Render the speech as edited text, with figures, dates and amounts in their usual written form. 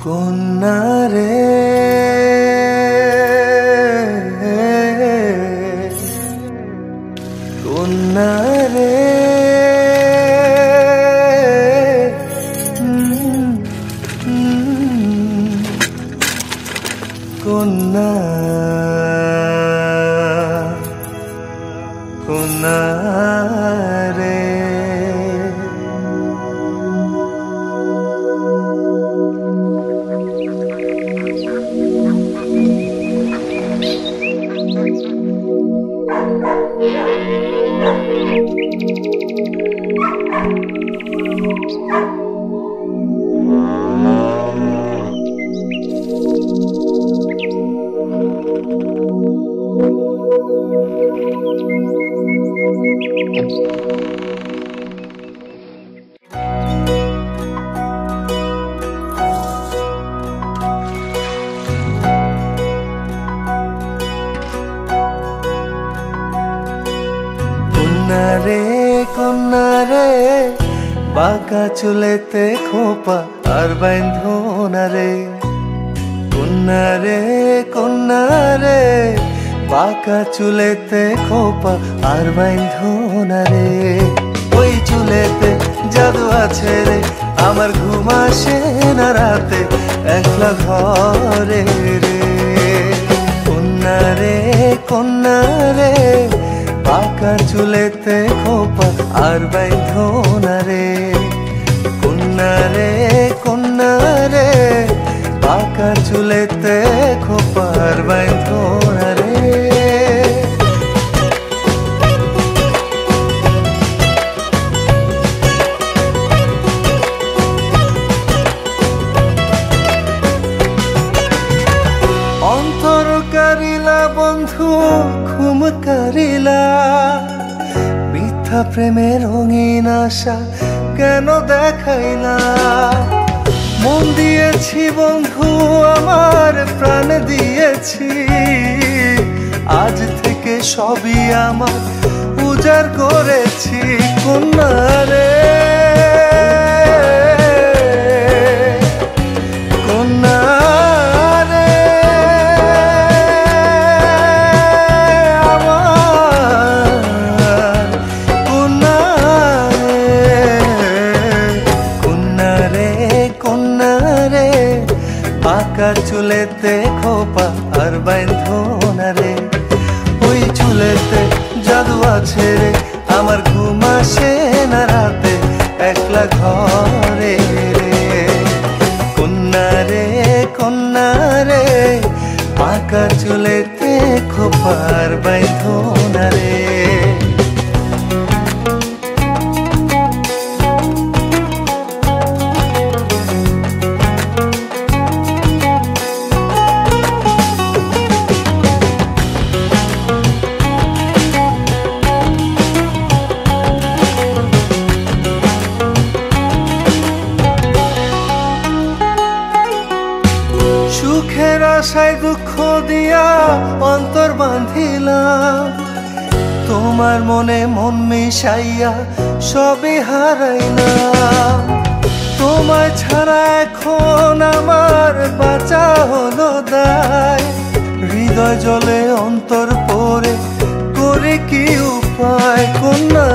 কন্যা রে কন্যা রে কন্যা কন্যা রে কন্যা রে বাঁকা চুলেতে খোপা আর বাঁধনা রে কন্যা রে বাঁকা চুলেতে খোপা আর বাঁধনা রে ওই চুলেতে জাদু আছে রে আমার ঘুম আসে না রাতে একলা ঘরে রে কন্যা রে বাঁকা চুলেতে খোপা আর বাঁধনা রে কন্যা রে বাঁকা চুলেতে খোপা আর বাঁধনা রে অন্তর কারিলা বন্ধু ঘুম কারিলা মিথ্যা প্রেমের রঙিন আশা কেন দেখাইলা মন দিয়েছি বন্ধু আমার প্রাণ দিয়েছি আজ থেকে সবই আমার উজাড় করেছি কন্যা রে বাঁকা চুলেতে খোপা আর বাঁধনা রে ওই চুলেতে জাদু আছে রে আমার ঘুম আসে না রাতে একলা ঘরে রে কন্যা রে বাঁকা চুলেতে খোপা আর বাঁধনা রে সুখের আশায় দুঃখ দিয়া অন্তর বাঁধিলাম তোমার মনে মন মিশাইয়া সবে হারাইলাম তোমায় ছাড়া এখন আমার বাঁচা হলো দায় হৃদয় জলে অন্তর পড়ে করে কি উপায় কন্যা